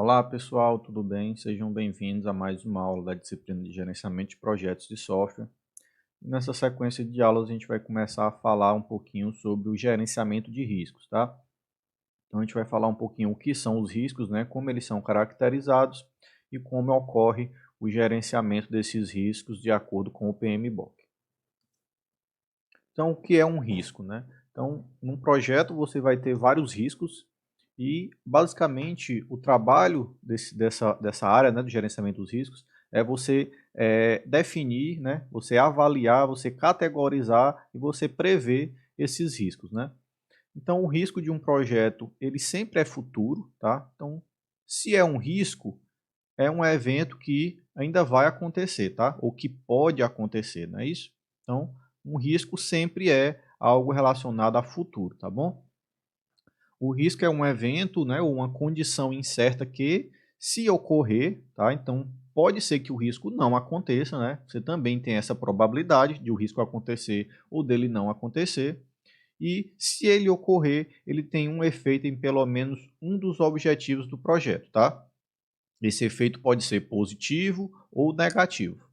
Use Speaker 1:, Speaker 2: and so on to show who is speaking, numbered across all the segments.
Speaker 1: Olá pessoal, tudo bem? Sejam bem-vindos a mais uma aula da disciplina de gerenciamento de projetos de software. Nessa sequência de aulas a gente vai começar a falar um pouquinho sobre o gerenciamento de riscos, tá? Então a gente vai falar um pouquinho o que são os riscos, né? Como eles são caracterizados e como ocorre o gerenciamento desses riscos de acordo com o PMBOK. Então o que é um risco, né? Então, num projeto você vai ter vários riscos e, basicamente, o trabalho dessa área, né, do gerenciamento dos riscos é você definir, né, você avaliar, você categorizar e você prever esses riscos, né? Então, o risco de um projeto, ele sempre é futuro, tá? Então, se é um risco, é um evento que ainda vai acontecer, tá? Ou que pode acontecer, não é isso? Então, um risco sempre é algo relacionado a futuro, tá bom? O risco é um evento, né, ou uma condição incerta que, se ocorrer, tá? Então, pode ser que o risco não aconteça, né? Você também tem essa probabilidade de o risco acontecer ou dele não acontecer. E, se ele ocorrer, ele tem um efeito em pelo menos um dos objetivos do projeto, tá? Esse efeito pode ser positivo ou negativo.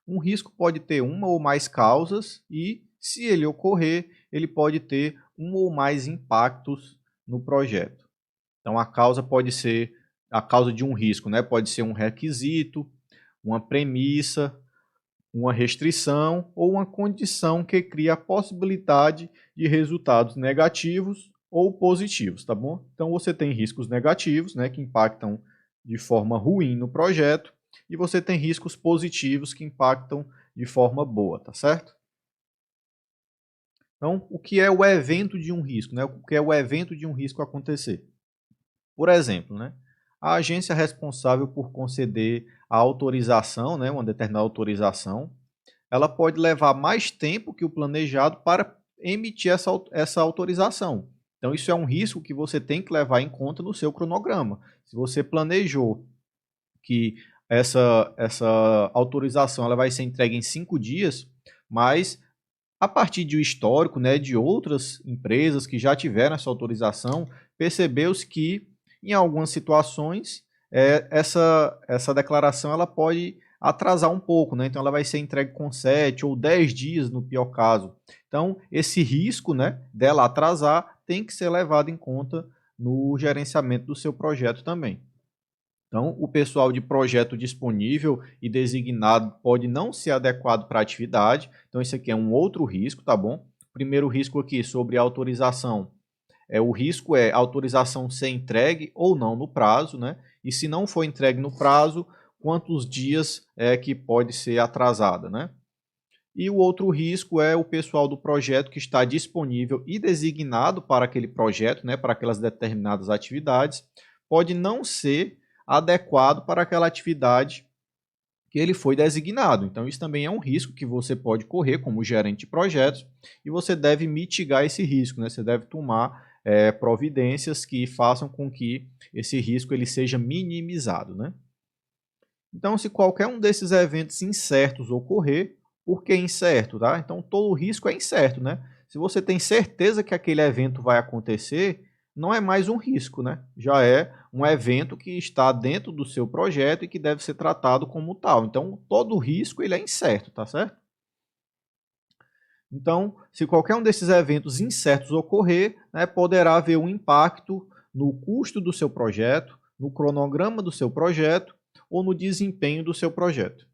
Speaker 1: Um risco pode ter uma ou mais causas e, se ele ocorrer, ele pode ter um ou mais impactos no projeto. Então, a causa de um risco, né? Pode ser um requisito, uma premissa, uma restrição ou uma condição que cria a possibilidade de resultados negativos ou positivos, tá bom? Então, você tem riscos negativos, né, que impactam de forma ruim no projeto, e você tem riscos positivos que impactam de forma boa, tá certo? Então, o que é o evento de um risco, né? O que é o evento de um risco acontecer? Por exemplo, né, a agência responsável por conceder a autorização, né, uma determinada autorização, ela pode levar mais tempo que o planejado para emitir essa autorização. Então, isso é um risco que você tem que levar em conta no seu cronograma. Se você planejou que essa autorização ela vai ser entregue em 5 dias, mas a partir de um histórico, né, de outras empresas que já tiveram essa autorização, percebeu-se que, em algumas situações, essa declaração ela pode atrasar um pouco, né? Então ela vai ser entregue com 7 ou 10 dias no pior caso. Então, esse risco, né, dela atrasar tem que ser levado em conta no gerenciamento do seu projeto também. Então, o pessoal de projeto disponível e designado pode não ser adequado para a atividade. Então, isso aqui é um outro risco, tá bom? Primeiro risco aqui sobre a autorização. O risco é a autorização ser entregue ou não no prazo, né? E se não for entregue no prazo, quantos dias é que pode ser atrasada, né? E o outro risco é o pessoal do projeto que está disponível e designado para aquele projeto, né, para aquelas determinadas atividades, pode não ser adequado para aquela atividade que ele foi designado. Então, isso também é um risco que você pode correr como gerente de projetos e você deve mitigar esse risco, né? Você deve tomar providências que façam com que esse risco ele seja minimizado, né? Então, se qualquer um desses eventos incertos ocorrer, por que incerto, tá? Então, todo o risco é incerto, né? Se você tem certeza que aquele evento vai acontecer, não é mais um risco, né? Já é um evento que está dentro do seu projeto e que deve ser tratado como tal. Então, todo risco ele é incerto, tá certo? Então, se qualquer um desses eventos incertos ocorrer, né, poderá haver um impacto no custo do seu projeto, no cronograma do seu projeto ou no desempenho do seu projeto.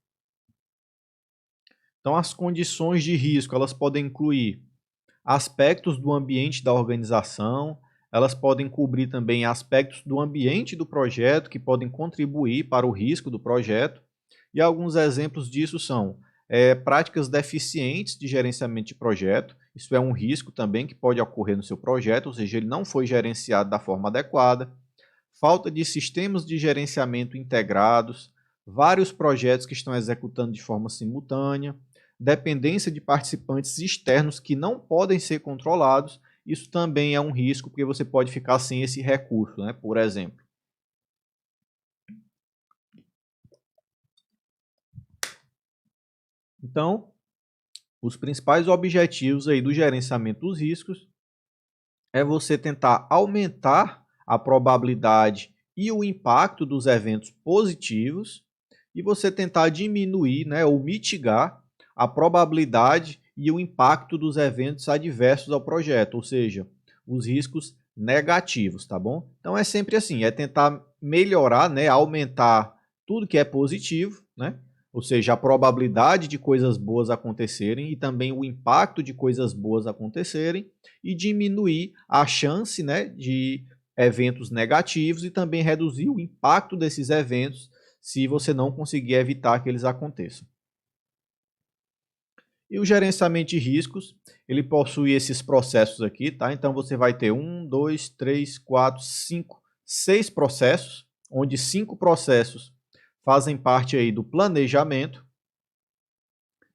Speaker 1: Então, as condições de risco, elas podem incluir aspectos do ambiente da organização, elas podem cobrir também aspectos do ambiente do projeto que podem contribuir para o risco do projeto. E alguns exemplos disso são práticas deficientes de gerenciamento de projeto. Isso é um risco também que pode ocorrer no seu projeto, ou seja, ele não foi gerenciado da forma adequada. Falta de sistemas de gerenciamento integrados, vários projetos que estão executando de forma simultânea, dependência de participantes externos que não podem ser controlados. Isso também é um risco, porque você pode ficar sem esse recurso, né? Por exemplo. Então, os principais objetivos aí do gerenciamento dos riscos é você tentar aumentar a probabilidade e o impacto dos eventos positivos, e você tentar diminuir, né, ou mitigar a probabilidade e o impacto dos eventos adversos ao projeto, ou seja, os riscos negativos, tá bom? Então é sempre assim, é tentar melhorar, né, aumentar tudo que é positivo, né? Ou seja, a probabilidade de coisas boas acontecerem e também o impacto de coisas boas acontecerem e diminuir a chance, né, de eventos negativos e também reduzir o impacto desses eventos se você não conseguir evitar que eles aconteçam. E o gerenciamento de riscos, ele possui esses processos aqui, tá? Então você vai ter 6 processos, onde 5 processos fazem parte aí do planejamento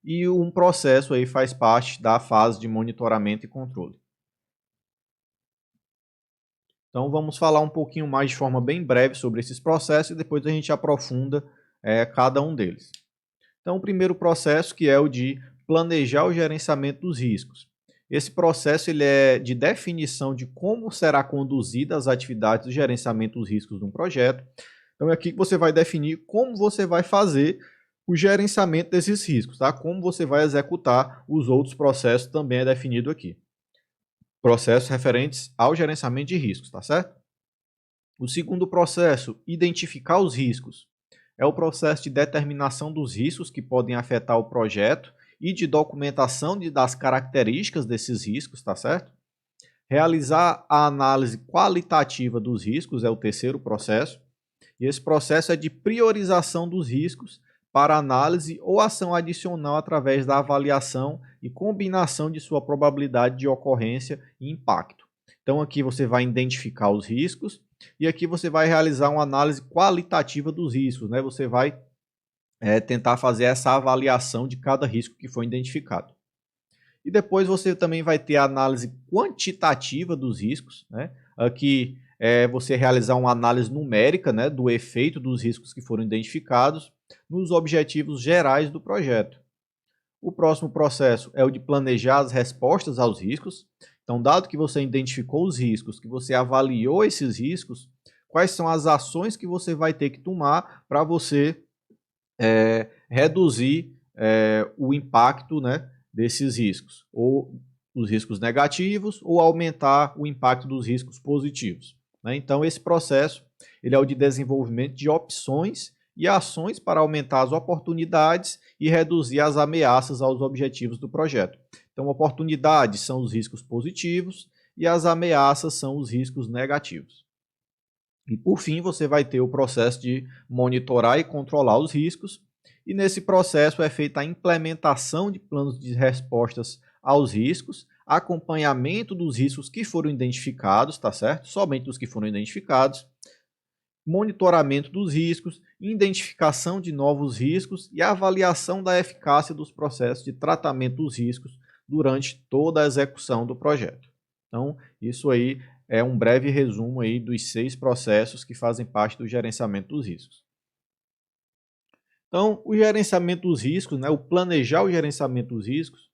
Speaker 1: e um processo aí faz parte da fase de monitoramento e controle. Então vamos falar um pouquinho mais de forma bem breve sobre esses processos e depois a gente aprofunda cada um deles. Então o primeiro processo, que é o de planejar o gerenciamento dos riscos. Esse processo ele é de definição de como será conduzida as atividades do gerenciamento dos riscos de um projeto. Então é aqui que você vai definir como você vai fazer o gerenciamento desses riscos, tá? Como você vai executar os outros processos também é definido aqui. Processos referentes ao gerenciamento de riscos, tá certo? O segundo processo, identificar os riscos. É o processo de determinação dos riscos que podem afetar o projeto e de documentação das características desses riscos, tá certo? Realizar a análise qualitativa dos riscos é o terceiro processo. E esse processo é de priorização dos riscos para análise ou ação adicional através da avaliação e combinação de sua probabilidade de ocorrência e impacto. Então aqui você vai identificar os riscos e aqui você vai realizar uma análise qualitativa dos riscos, né? Você vai tentar fazer essa avaliação de cada risco que foi identificado. E depois você também vai ter a análise quantitativa dos riscos, né? Aqui você realizar uma análise numérica, né, do efeito dos riscos que foram identificados nos objetivos gerais do projeto. O próximo processo é o de planejar as respostas aos riscos. Então, dado que você identificou os riscos, que você avaliou esses riscos, quais são as ações que você vai ter que tomar para você reduzir o impacto, né, desses riscos, ou os riscos negativos, ou aumentar o impacto dos riscos positivos, né? Então, esse processo ele é o de desenvolvimento de opções e ações para aumentar as oportunidades e reduzir as ameaças aos objetivos do projeto. Então, oportunidades são os riscos positivos e as ameaças são os riscos negativos. E por fim, você vai ter o processo de monitorar e controlar os riscos, e nesse processo é feita a implementação de planos de respostas aos riscos, acompanhamento dos riscos que foram identificados, tá certo? Somente os que foram identificados, monitoramento dos riscos, identificação de novos riscos e avaliação da eficácia dos processos de tratamento dos riscos durante toda a execução do projeto. Então, isso aí é um breve resumo aí dos 6 processos que fazem parte do gerenciamento dos riscos. Então, o gerenciamento dos riscos, né, o planejar o gerenciamento dos riscos,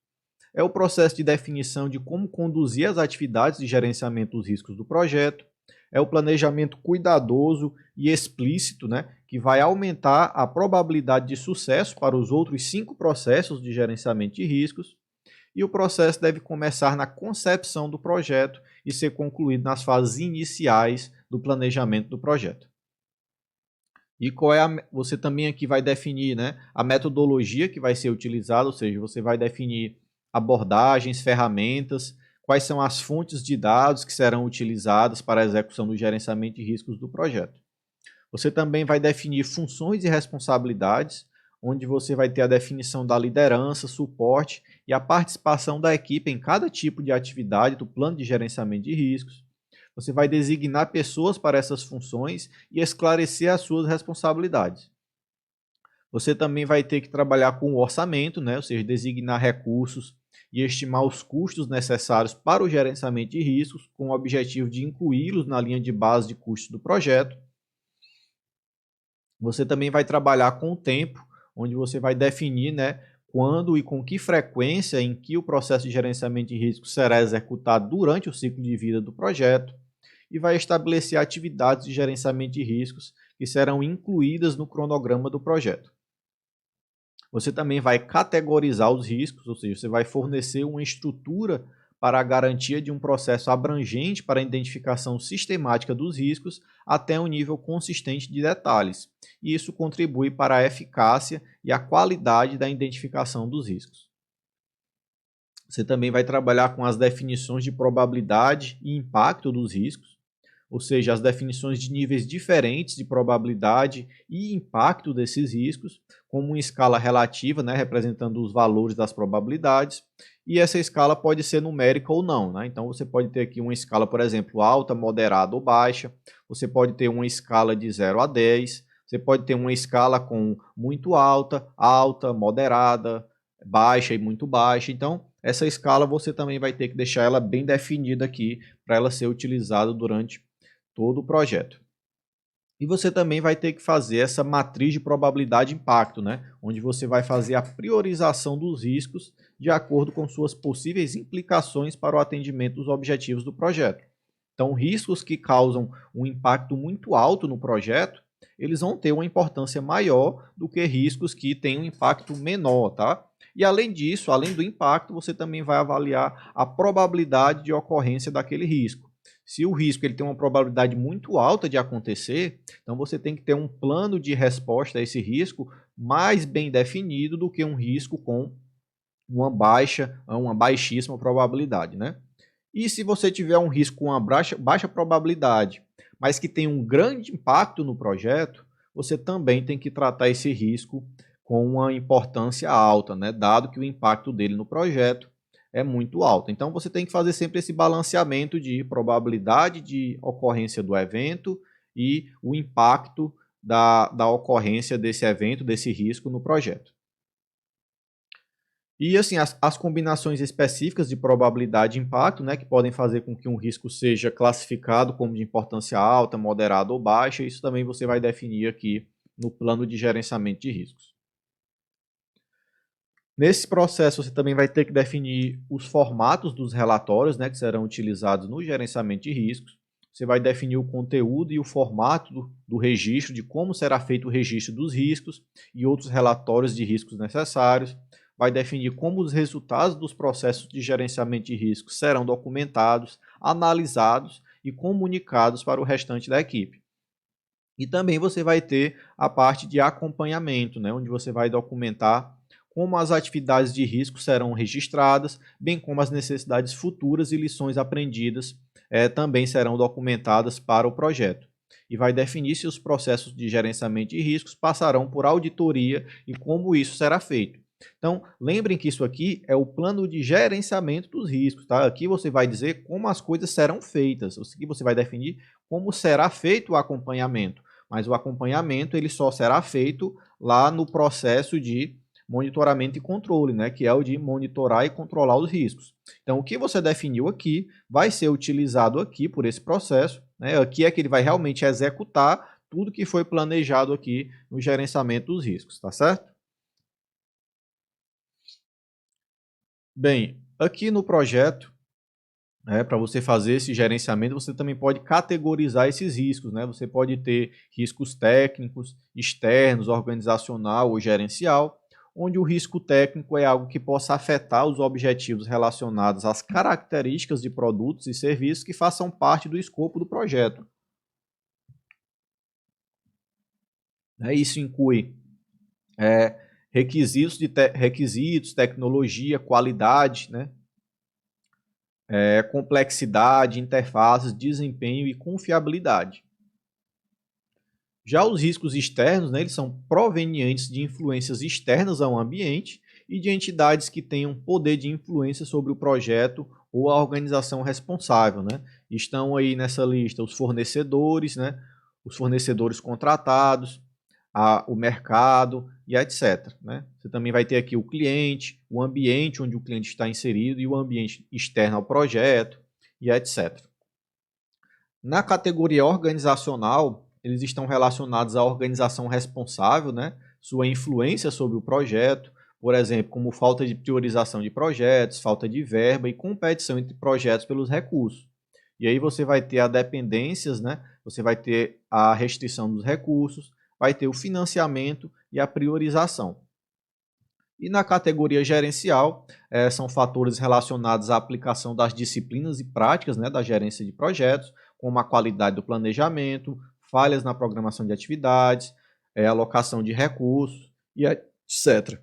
Speaker 1: é o processo de definição de como conduzir as atividades de gerenciamento dos riscos do projeto, é o planejamento cuidadoso e explícito, né, que vai aumentar a probabilidade de sucesso para os outros 5 processos de gerenciamento de riscos, e o processo deve começar na concepção do projeto e ser concluído nas fases iniciais do planejamento do projeto. E você também aqui vai definir, né, a metodologia que vai ser utilizada, ou seja, você vai definir abordagens, ferramentas, quais são as fontes de dados que serão utilizadas para a execução do gerenciamento de riscos do projeto. Você também vai definir funções e responsabilidades, onde você vai ter a definição da liderança, suporte e a participação da equipe em cada tipo de atividade do plano de gerenciamento de riscos. Você vai designar pessoas para essas funções e esclarecer as suas responsabilidades. Você também vai ter que trabalhar com o orçamento, né? Ou seja, designar recursos e estimar os custos necessários para o gerenciamento de riscos, com o objetivo de incluí-los na linha de base de custos do projeto. Você também vai trabalhar com o tempo, onde você vai definir, né, quando e com que frequência em que o processo de gerenciamento de riscos será executado durante o ciclo de vida do projeto. e vai estabelecer atividades de gerenciamento de riscos que serão incluídas no cronograma do projeto. Você também vai categorizar os riscos, ou seja, você vai fornecer uma estrutura para a garantia de um processo abrangente para a identificação sistemática dos riscos até um nível consistente de detalhes. E isso contribui para a eficácia e a qualidade da identificação dos riscos. Você também vai trabalhar com as definições de probabilidade e impacto dos riscos, ou seja, as definições de níveis diferentes de probabilidade e impacto desses riscos, como uma escala relativa, né, representando os valores das probabilidades, e essa escala pode ser numérica ou não, né? Então você pode ter aqui uma escala, por exemplo, alta, moderada ou baixa, você pode ter uma escala de 0 a 10, você pode ter uma escala com muito alta, alta, moderada, baixa e muito baixa. Então, essa escala você também vai ter que deixar ela bem definida aqui para ela ser utilizada durante todo o projeto. E você também vai ter que fazer essa matriz de probabilidade de impacto, né? Onde você vai fazer a priorização dos riscos de acordo com suas possíveis implicações para o atendimento dos objetivos do projeto. Então, riscos que causam um impacto muito alto no projeto, eles vão ter uma importância maior do que riscos que têm um impacto menor, tá? E além disso, além do impacto, você também vai avaliar a probabilidade de ocorrência daquele risco. Se o risco ele tem uma probabilidade muito alta de acontecer, então você tem que ter um plano de resposta a esse risco mais bem definido do que um risco com uma baixíssima probabilidade, né? E se você tiver um risco com uma baixa probabilidade, mas que tem um grande impacto no projeto, você também tem que tratar esse risco com uma importância alta, né? Dado que o impacto dele no projeto é muito alto. Então você tem que fazer sempre esse balanceamento de probabilidade de ocorrência do evento e o impacto da ocorrência desse evento, desse risco no projeto. E assim, as combinações específicas de probabilidade e impacto, né, que podem fazer com que um risco seja classificado como de importância alta, moderada ou baixa, isso também você vai definir aqui no plano de gerenciamento de riscos. Nesse processo, você também vai ter que definir os formatos dos relatórios, né, que serão utilizados no gerenciamento de riscos. Você vai definir o conteúdo e o formato do registro, de como será feito o registro dos riscos e outros relatórios de riscos necessários. Vai definir como os resultados dos processos de gerenciamento de riscos serão documentados, analisados e comunicados para o restante da equipe. E também você vai ter a parte de acompanhamento, né, onde você vai documentar como as atividades de risco serão registradas, bem como as necessidades futuras e lições aprendidas também serão documentadas para o projeto. E vai definir se os processos de gerenciamento de riscos passarão por auditoria e como isso será feito. Então, lembrem que isso aqui é o plano de gerenciamento dos riscos, tá? Aqui você vai dizer como as coisas serão feitas. Aqui você vai definir como será feito o acompanhamento. Mas o acompanhamento ele só será feito lá no processo de monitoramento e controle, né, que é o de monitorar e controlar os riscos. Então, o que você definiu aqui vai ser utilizado aqui por esse processo, né? Aqui é que ele vai realmente executar tudo que foi planejado aqui no gerenciamento dos riscos, tá certo? Bem, aqui no projeto, para você fazer esse gerenciamento, você também pode categorizar esses riscos, né? Você pode ter riscos técnicos, externos, organizacional ou gerencial, onde o risco técnico é algo que possa afetar os objetivos relacionados às características de produtos e serviços que façam parte do escopo do projeto. Isso inclui requisitos, tecnologia, qualidade, né? Complexidade, interfaces, desempenho e confiabilidade. Já os riscos externos, né, eles são provenientes de influências externas ao ambiente e de entidades que tenham poder de influência sobre o projeto ou a organização responsável, né? Estão aí nessa lista os fornecedores, né, os fornecedores contratados, o mercado e etc. Né? Você também vai ter aqui o cliente, o ambiente onde o cliente está inserido e o ambiente externo ao projeto e etc. Na categoria organizacional, eles estão relacionados à organização responsável, né? Sua influência sobre o projeto, por exemplo, como falta de priorização de projetos, falta de verba e competição entre projetos pelos recursos. E aí você vai ter as dependências, né? Você vai ter a restrição dos recursos, vai ter o financiamento e a priorização. E na categoria gerencial, são fatores relacionados à aplicação das disciplinas e práticas, né, da gerência de projetos, como a qualidade do planejamento, falhas na programação de atividades, alocação de recursos e etc.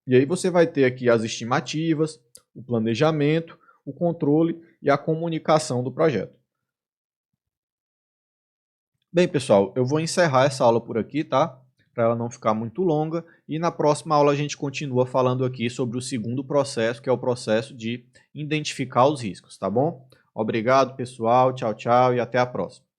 Speaker 1: E aí você vai ter aqui as estimativas, o planejamento, o controle e a comunicação do projeto. Bem, pessoal, eu vou encerrar essa aula por aqui, tá? Para ela não ficar muito longa. E na próxima aula a gente continua falando aqui sobre o segundo processo, que é o processo de identificar os riscos, tá bom? Obrigado, pessoal. Tchau, tchau e até a próxima.